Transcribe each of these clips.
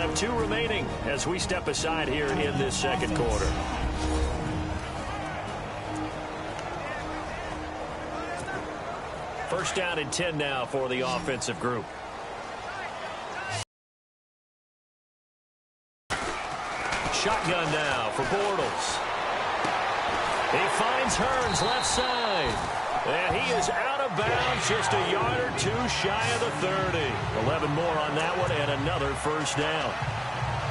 have 2 remaining as we step aside here in this second quarter. First down and 10 now for the offensive group. Shotgun now for Bortles. He finds Hearns left side. And he is out of bounds, just a yard or 2 shy of the 30. 11 more on that one and another first down.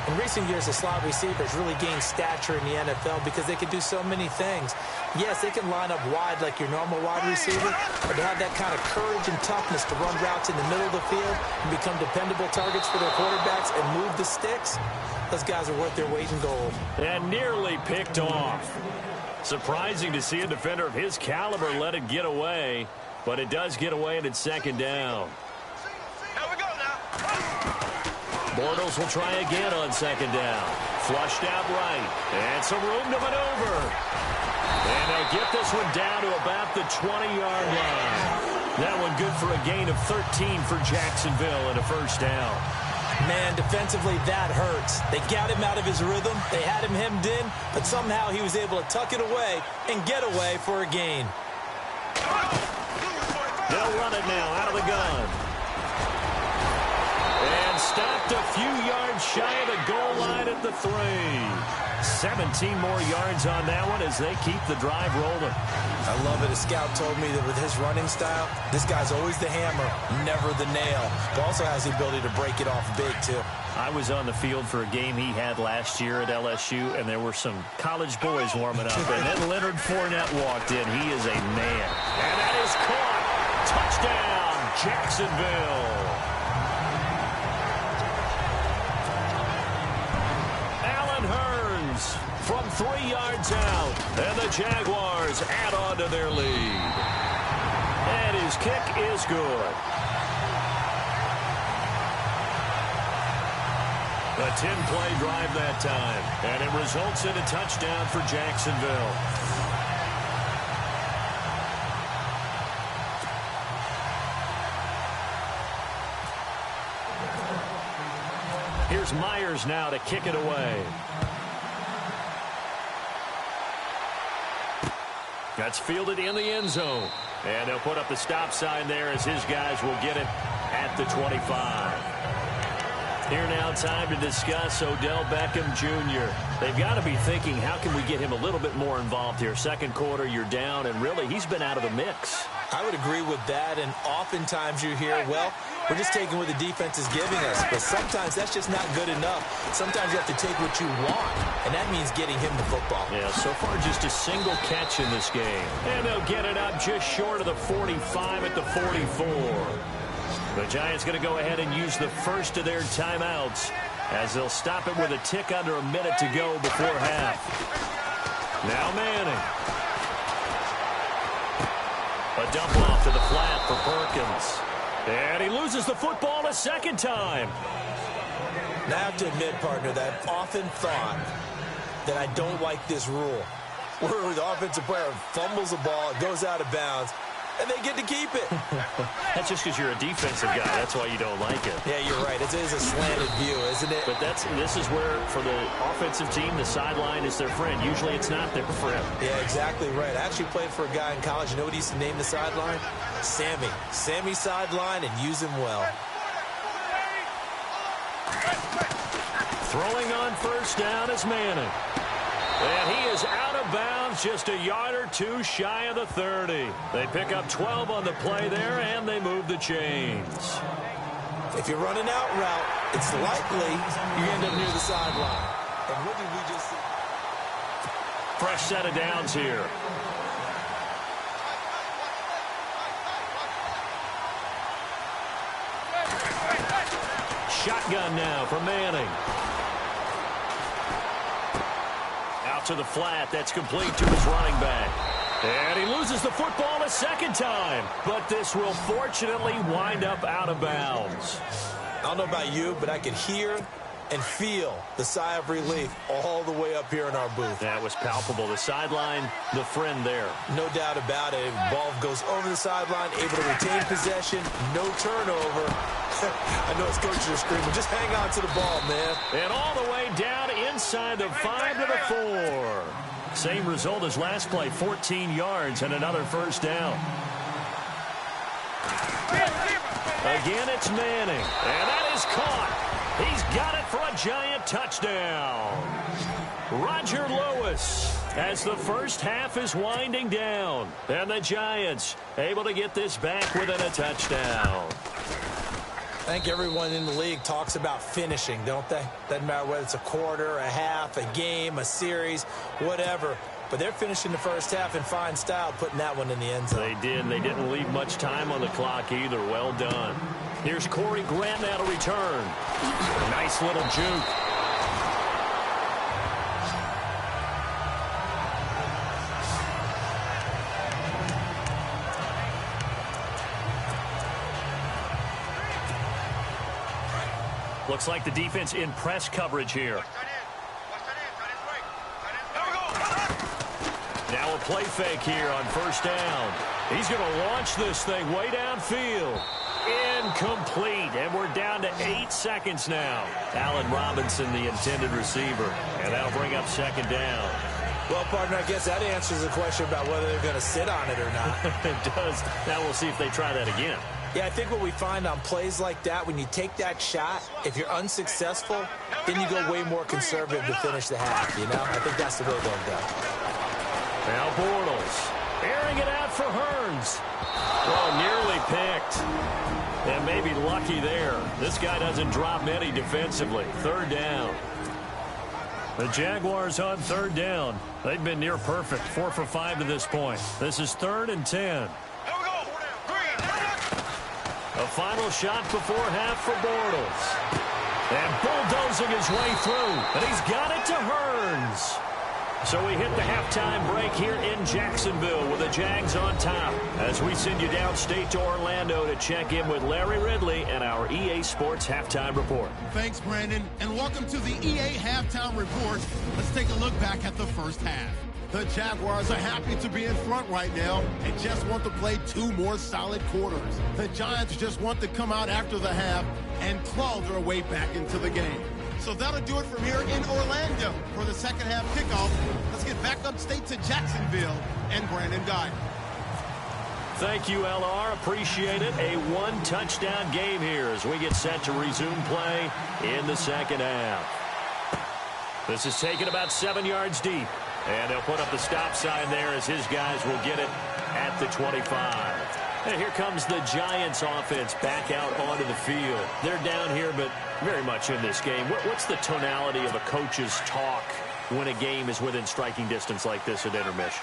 In recent years, the slot receivers really gained stature in the NFL because they can do so many things. Yes, they can line up wide like your normal wide receiver, but they have that kind of courage and toughness to run routes in the middle of the field and become dependable targets for their quarterbacks and move the sticks. Those guys are worth their weight in gold. And nearly picked off. Surprising to see a defender of his caliber let it get away, but it does get away and it's second down. Here we go now. Bortles will try again on second down. Flushed out right. And some room to maneuver. And they'll get this one down to about the 20-yard line. That one good for a gain of 13 for Jacksonville and a first down. Man, defensively, that hurts. They got him out of his rhythm. They had him hemmed in, but somehow he was able to tuck it away and get away for a gain. They'll run it now out of the gun. And stopped a few yards shy of the goal line at the 3. 17 more yards on that one as they keep the drive rolling. I love it. A scout told me that with his running style, this guy's always the hammer, never the nail. But also has the ability to break it off big, too. I was on the field for a game he had last year at LSU, and there were some college boys warming up. And then Leonard Fournette walked in. He is a man. And that is caught. Touchdown, Jacksonville. From 3 yards out, and the Jaguars add on to their lead. And his kick is good. A 10-play drive that time, and it results in a touchdown for Jacksonville. Here's Myers now to kick it away. That's fielded in the end zone. And they'll put up the stop sign there as his guys will get it at the 25. Here now, time to discuss Odell Beckham Jr. They've got to be thinking, how can we get him a little bit more involved here? Second quarter, you're down, and really, he's been out of the mix. I would agree with that, and oftentimes you hear, well, we're just taking what the defense is giving us. But sometimes that's just not good enough. Sometimes you have to take what you want, and that means getting him the football. Yeah, so far just a single catch in this game. And they'll get it up just short of the 45 at the 44. The Giants going to go ahead and use the first of their timeouts as they'll stop it with a tick under a minute to go before half. Now Manning. A dump off to the flat for Perkins. And he loses the football a second time. Now I have to admit, partner, that I've often thought that I don't like this rule, where the offensive player fumbles the ball, it goes out of bounds, and they get to keep it. That's just because you're a defensive guy. That's why you don't like it. Yeah, you're right. It is a slanted view, isn't it? But this is where, for the offensive team, the sideline is their friend. Usually it's not their friend. Yeah, exactly right. I actually played for a guy in college. You know what he used to name the sideline? Sammy. Sammy sideline, and use him well. Throwing on first down is Manning. And he is out of bounds, just a yard or 2 shy of the 30. They pick up 12 on the play there, and they move the chains. If you're running out route, it's likely you end up near the sideline. And what did we just see? Fresh set of downs here. Shotgun now for Manning. Out to the flat. That's complete to his running back. And he loses the football a second time. But this will fortunately wind up out of bounds. I don't know about you, but I could hear and feel the sigh of relief all the way up here in our booth. That was palpable. The sideline, the friend there. No doubt about it. Ball goes over the sideline, able to retain possession, no turnover. I know his coaches are screaming, just hang on to the ball, man. And all the way down inside the 5 to the 4. Same result as last play, 14 yards and another first down. Again, it's Manning, and that is caught. He's got it for a giant touchdown. Roger Lewis as the first half is winding down. And the Giants able to get this back within a touchdown. I think everyone in the league talks about finishing, don't they? Doesn't matter whether it's a quarter, a half, a game, a series, whatever. But they're finishing the first half in fine style, putting that one in the end zone. They did, and they didn't leave much time on the clock either. Well done. Here's Corey Grant now to return. Nice little juke. Looks like the defense in press coverage here. Now a play fake here on first down. He's going to launch this thing way downfield. Incomplete, and we're down to 8 seconds now. Allen Robinson, the intended receiver, and that'll bring up second down. Well, partner, I guess that answers the question about whether they're going to sit on it or not. It does. Now we'll see if they try that again. Yeah, I think what we find on plays like that, when you take that shot, if you're unsuccessful, then you go way more conservative to finish the half, you know? I think that's the way they'll go. Now Bortles, airing it out for Hearns. Oh, nearly picked. And maybe lucky there. This guy doesn't drop many defensively. Third down. The Jaguars on third down. They've been near perfect. 4 for 5 to this point. This is 3rd and 10. A final shot before half for Bortles. And bulldozing his way through. And he's got it to Hearns. So we hit the halftime break here in Jacksonville with the Jags on top as we send you downstate to Orlando to check in with Larry Ridley and our EA Sports Halftime Report. Thanks, Brandon, and welcome to the EA Halftime Report. Let's take a look back at the first half. The Jaguars are happy to be in front right now and just want to play 2 more solid quarters. The Giants just want to come out after the half and claw their way back into the game. So that'll do it from here in Orlando for the second half kickoff. Let's get back upstate to Jacksonville and Brandon Guy. Thank you, LR. Appreciate it. A 1-touchdown game here as we get set to resume play in the second half. This is taken about 7 yards deep. And they'll put up the stop sign there as his guys will get it at the 25. And here comes the Giants offense back out onto the field. They're down here, but very much in this game. What's the tonality of a coach's talk when a game is within striking distance like this at intermission?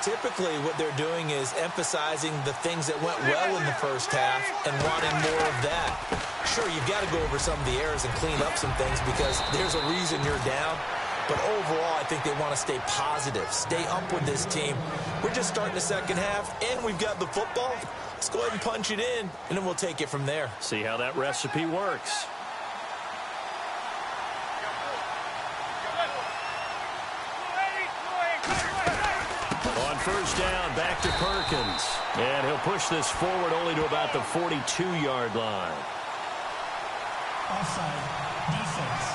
Typically, what they're doing is emphasizing the things that went well in the first half and wanting more of that. Sure, you've got to go over some of the errors and clean up some things because there's a reason you're down. But overall, I think they want to stay positive, stay up with this team. We're just starting the second half, and we've got the football. Let's go ahead and punch it in, and then we'll take it from there. See how that recipe works. On first down, back to Perkins. And he'll push this forward only to about the 42-yard line. Offside, defense.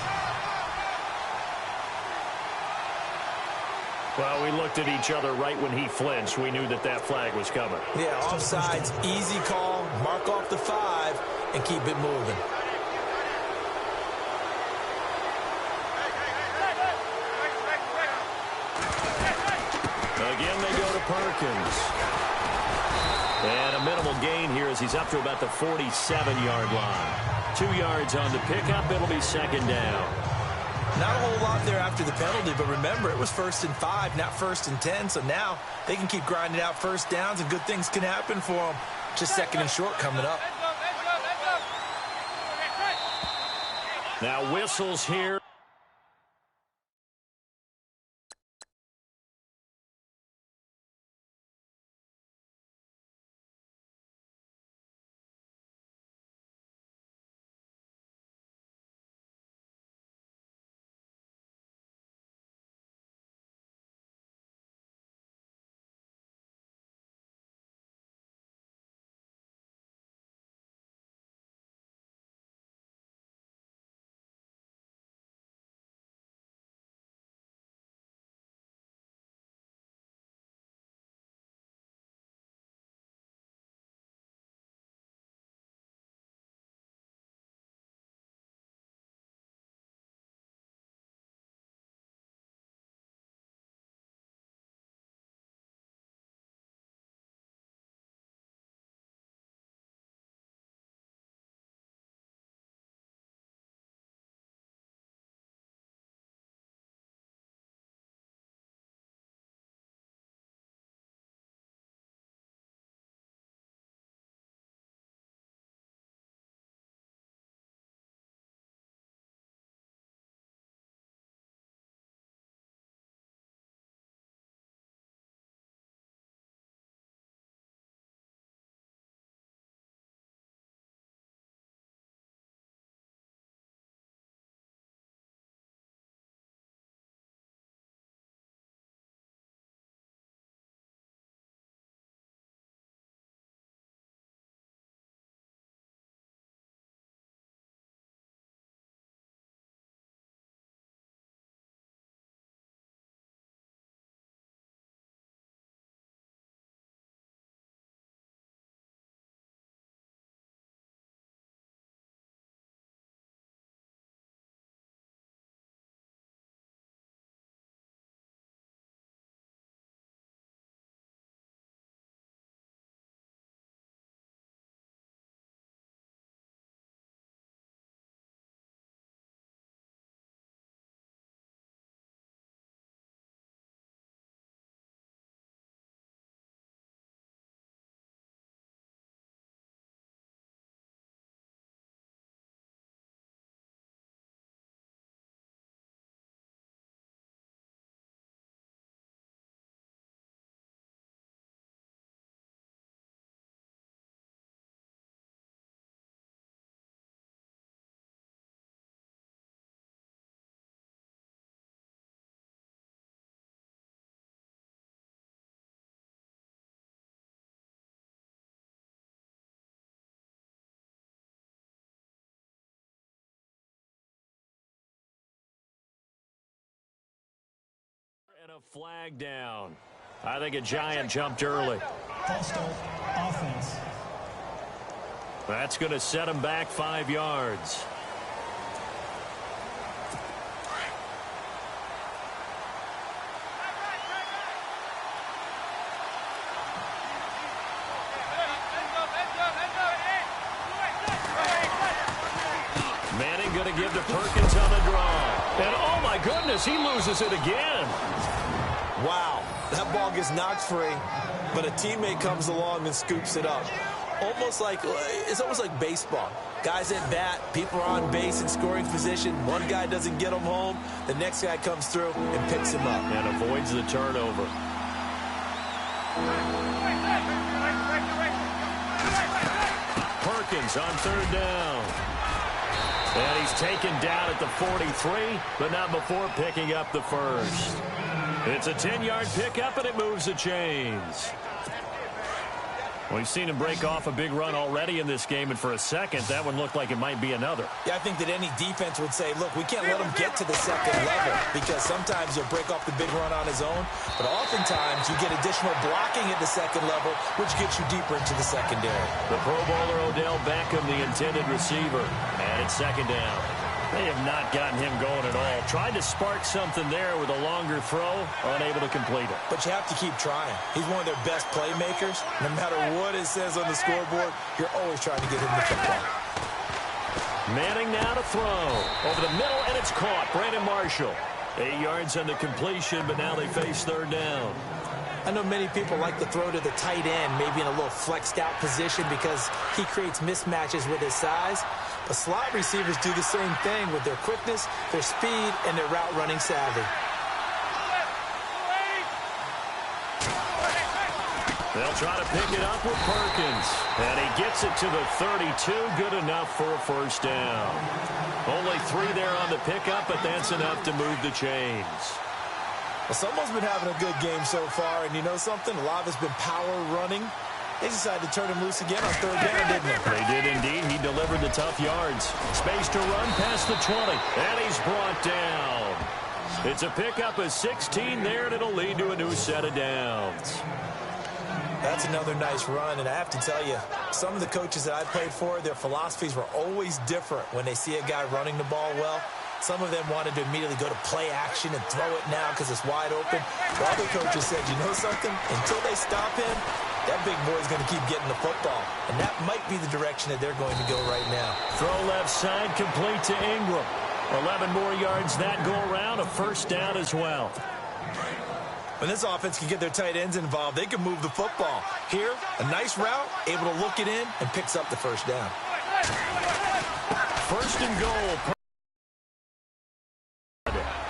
Well, we looked at each other right when he flinched. We knew that that flag was coming. Yeah, offsides, easy call, mark off the 5, and keep it moving. Again, they go to Perkins. And a minimal gain here as he's up to about the 47-yard line. 2 yards on the pickup. It'll be second down. Not a whole lot there after the penalty, but remember, it was 1st and 5, not 1st and 10, so now they can keep grinding out first downs, and good things can happen for them. Just 2nd and short coming up. Now whistles here. And a flag down. I think a Giant jumped early. False start, offense. That's going to set him back 5 yards. Manning going to give to Perkins on the draw. And oh my goodness, he loses it again. Wow, that ball gets knocked free, but a teammate comes along and scoops it up. It's almost like baseball. Guys at bat, people are on base in scoring position. One guy doesn't get him home. The next guy comes through and picks him up. And avoids the turnover. Perkins on 3rd down. And he's taken down at the 43, but not before picking up the first. It's a 10-yard pickup, and it moves the chains. We've seen him break off a big run already in this game, and for a second, that one looked like it might be another. Yeah, I think that any defense would say, look, we can't let him get to the second level because sometimes he'll break off the big run on his own, but oftentimes you get additional blocking at the second level, which gets you deeper into the secondary. The Pro Bowler Odell Beckham, the intended receiver, and it's 2nd down. They have not gotten him going at all. Tried to spark something there with a longer throw, unable to complete it. But you have to keep trying. He's one of their best playmakers. No matter what it says on the scoreboard, you're always trying to get him the football. Manning now to throw. Over the middle, and it's caught. Brandon Marshall. 8 yards on the completion, but now they face 3rd down. I know many people like to throw to the tight end, maybe in a little flexed out position because he creates mismatches with his size. But slot receivers do the same thing with their quickness, their speed, and their route running savvy. They'll try to pick it up with Perkins. And he gets it to the 32. Good enough for a 1st down. Only 3 there on the pickup, but that's enough to move the chains. Well, someone's been having a good game so far, and you know something? A lot of it's been power running. They decided to turn him loose again on 3rd down, didn't they? They did indeed. He delivered the tough yards. Space to run past the 20, and he's brought down. It's a pickup of 16 there, and it'll lead to a new set of downs. That's another nice run, and I have to tell you, some of the coaches that I played for, their philosophies were always different when they see a guy running the ball well. Some of them wanted to immediately go to play action and throw it now because it's wide open. The other coaches said, you know something? Until they stop him, that big boy's going to keep getting the football. And that might be the direction that they're going to go right now. Throw left side, complete to Ingram. 11 more yards that go around, a 1st down as well. When this offense can get their tight ends involved, they can move the football. Here, a nice route, able to look it in, and picks up the 1st down. 1st and goal.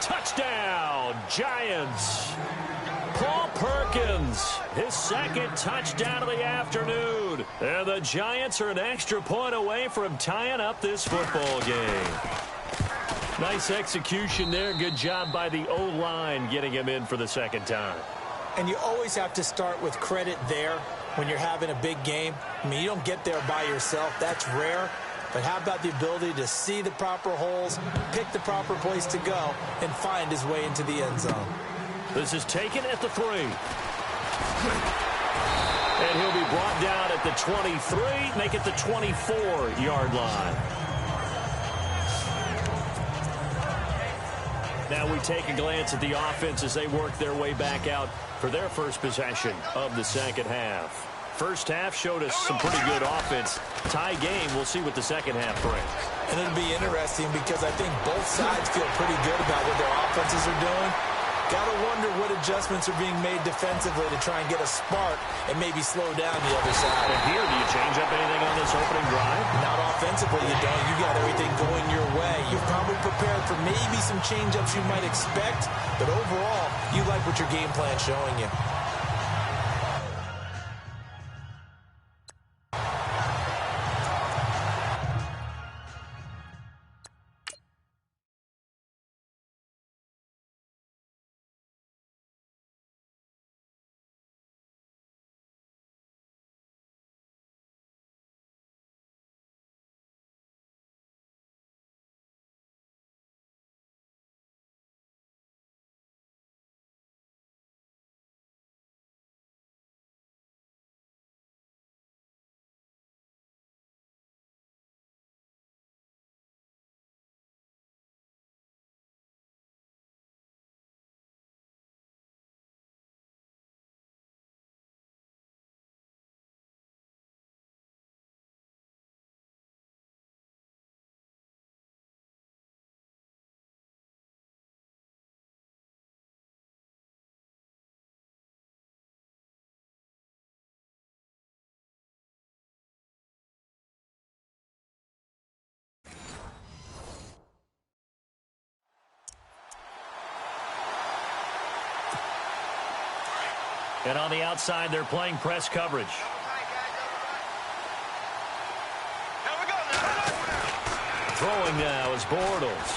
Touchdown, Giants. Paul Perkins, his 2nd touchdown of the afternoon. And the Giants are an extra point away from tying up this football game. Nice execution there. Good job by the O-line getting him in for the 2nd time. And you always have to start with credit there when you're having a big game. I mean, you don't get there by yourself. That's rare. But how about the ability to see the proper holes, pick the proper place to go, and find his way into the end zone? This is taken at the 3. And he'll be brought down at the 23, make it the 24-yard line. Now we take a glance at the offense as they work their way back out for their first possession of the 2nd half. First half showed us some pretty good offense. Tie game, we'll see what the 2nd half brings. And it'll be interesting because I think both sides feel pretty good about what their offenses are doing. Got to wonder what adjustments are being made defensively to try and get a spark and maybe slow down the other side. And here, do you change up anything on this opening drive? Not offensively, you don't. You got everything going your way. You're probably prepared for maybe some change-ups you might expect, but overall, you like what your game plan's showing you. And on the outside, they're playing press coverage. Here we go now. Throwing now is Bortles.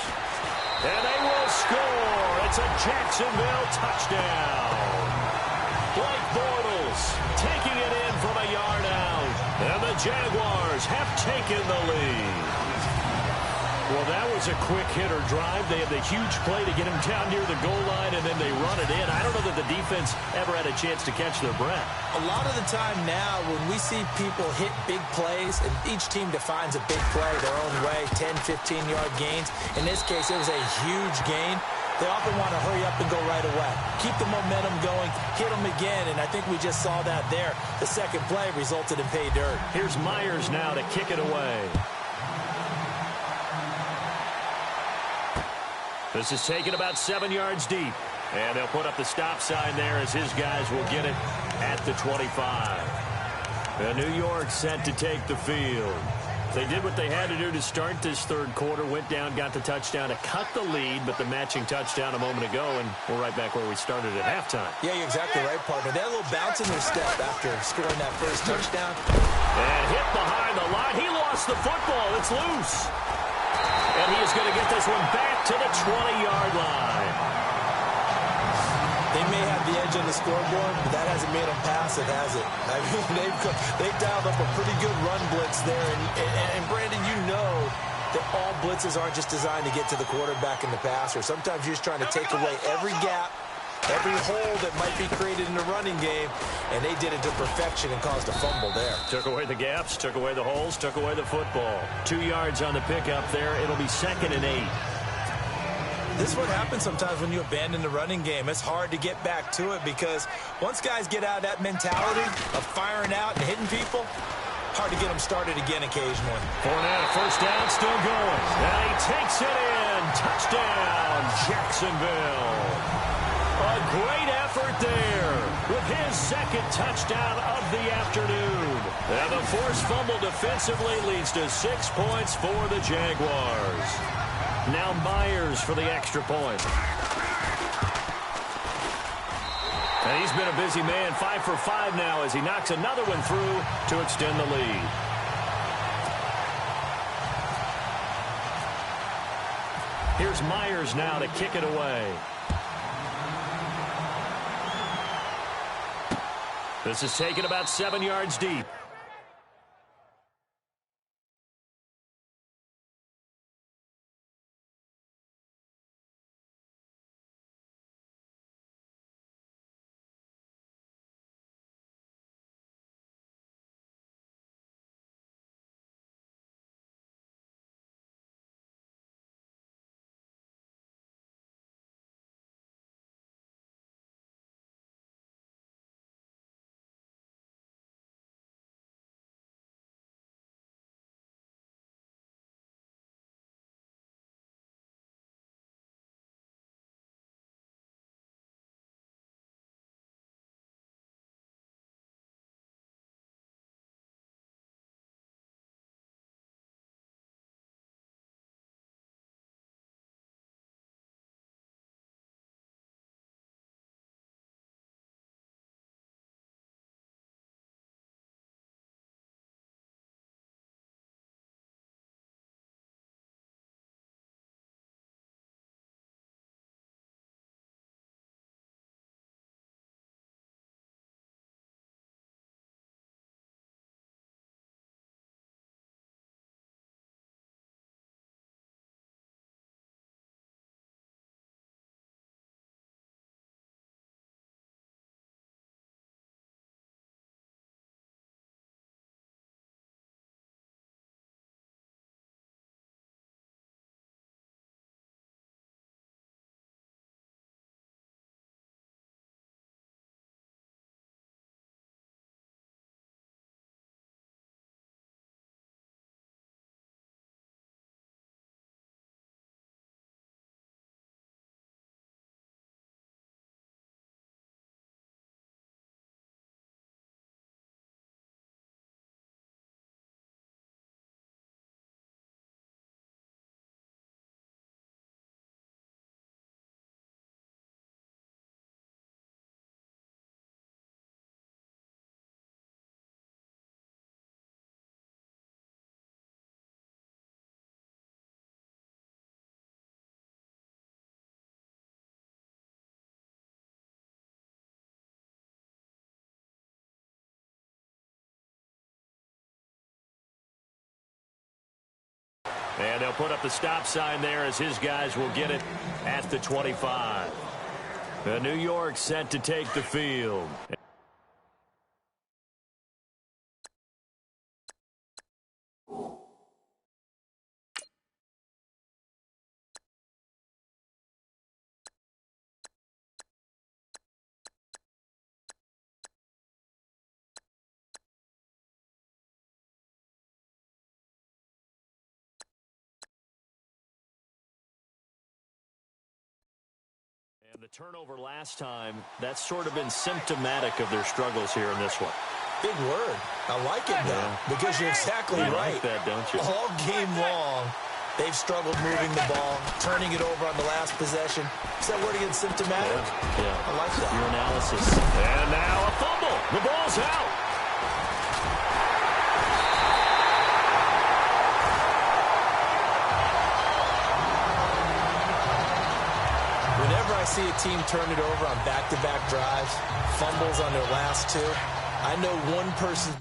And they will score. It's a Jacksonville touchdown. Blake Bortles taking it in from a yard out. And the Jaguars have taken the lead. Well, that was a quick hitter drive. They had the huge play to get him down near the goal line, and then they run it in. I don't know that the defense ever had a chance to catch their breath. A lot of the time now when we see people hit big plays, and each team defines a big play their own way, 10, 15-yard gains. In this case, it was a huge gain. They often want to hurry up and go right away. Keep the momentum going, hit them again, and I think we just saw that there. The second play resulted in pay dirt. Here's Myers now to kick it away. This is taken about 7 yards deep. And they'll put up the stop sign there as his guys will get it at the 25. And New York set to take the field. They did what they had to do to start this third quarter. Went down, got the touchdown to cut the lead, but the matching touchdown a moment ago, and we're right back where we started at halftime. Yeah, you're exactly right, partner. They had a little bounce in their step after scoring that first touchdown. And hit behind the line. He lost the football. It's loose. And he is going to get this one back to the 20-yard line. They may have the edge on the scoreboard, but that hasn't made them pass it, has it? I mean, they've dialed up a pretty good run blitz there. And Brandon, you know that all blitzes aren't just designed to get to the quarterback in the passer. Sometimes you're just trying to take away every gap, every hole that might be created in the running game, and they did it to perfection and caused a fumble there. Took away the gaps, took away the holes, took away the football. 2 yards on the pickup there. It'll be 2nd and 8. This is what happens sometimes when you abandon the running game. It's hard to get back to it because once guys get out of that mentality of firing out and hitting people, hard to get them started again occasionally. Fournette, first down, still going. And he takes it in. Touchdown, Jacksonville. A great effort there with his second touchdown of the afternoon. And the forced fumble defensively leads to 6 points for the Jaguars. Now Myers for the extra point. And he's been a busy man, 5 for 5 now as he knocks another one through to extend the lead. Here's Myers now to kick it away. This is taken about 7 yards deep. And they'll put up the stop sign there as his guys will get it at the 25. New York set to take the field. And the turnover last time, that's sort of been symptomatic of their struggles here in this one. Big word. I like it, though, because you're exactly right. You like that, don't you? All game long, they've struggled moving the ball, turning it over on the last possession. Is that word again, symptomatic? Yeah. I like that. Your analysis. And now a fumble. The ball's out. Whenever I see a team turn it over on back-to-back drives, fumbles on their last two, I know one person.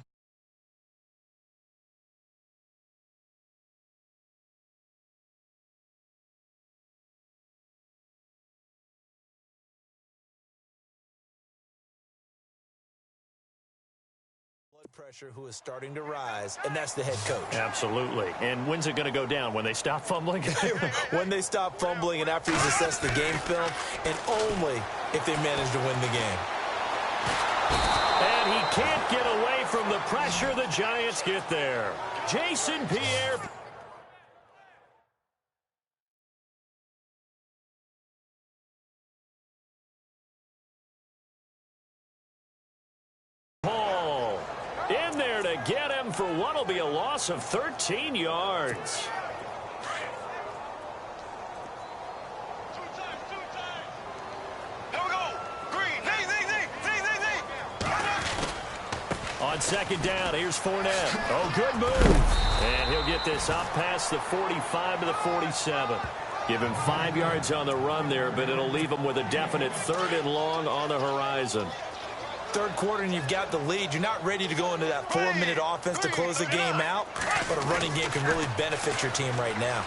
Blood pressure who is starting to rise, and that's the head coach. Absolutely. And when's it going to go down? When they stop fumbling? When they stop fumbling and after he's assessed the game film, and only if they manage to win the game. And he can't get away from the pressure. The Giants get there. Jason Pierre. Paul in there to get him for what will be a loss of 13 yards. On second down, here's Fournette. Oh, good move. And he'll get this up past the 45 to the 47. Give him 5 yards on the run there, but it'll leave him with a definite 3rd and long on the horizon. Third quarter and you've got the lead. You're not ready to go into that 4-minute offense to close the game out, but a running game can really benefit your team right now.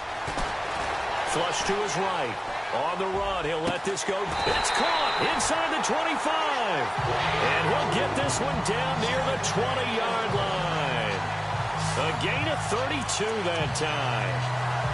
Flush to his right. On the run, he'll let this go. It's caught inside the 25. And he'll get this one down near the 20-yard line. A gain of 32 that time.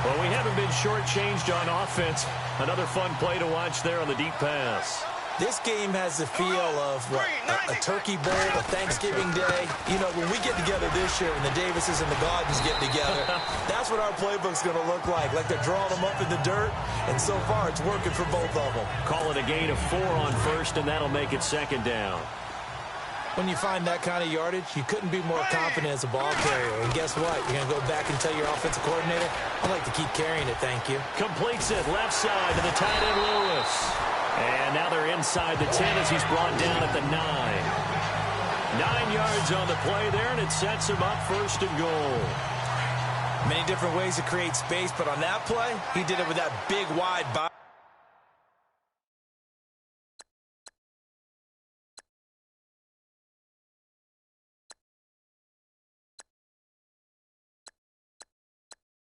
Well, we haven't been shortchanged on offense. Another fun play to watch there on the deep pass. This game has the feel of what, a turkey bowl, a Thanksgiving day. You know, when we get together this year, when the Davises and the Gardens get together, that's what our playbook's going to look like. Like they're drawing them up in the dirt, and so far it's working for both of them. Call it a gain of 4 on first, and that'll make it second down. When you find that kind of yardage, you couldn't be more confident as a ball carrier. And guess what? You're going to go back and tell your offensive coordinator, I'd like to keep carrying it, thank you. Completes it left side to the tight end Lewis. And now they're inside the 10 as he's brought down at the 9. 9 yards on the play there, and it sets him up 1st and goal. Many different ways to create space, but on that play, he did it with that big, wide body.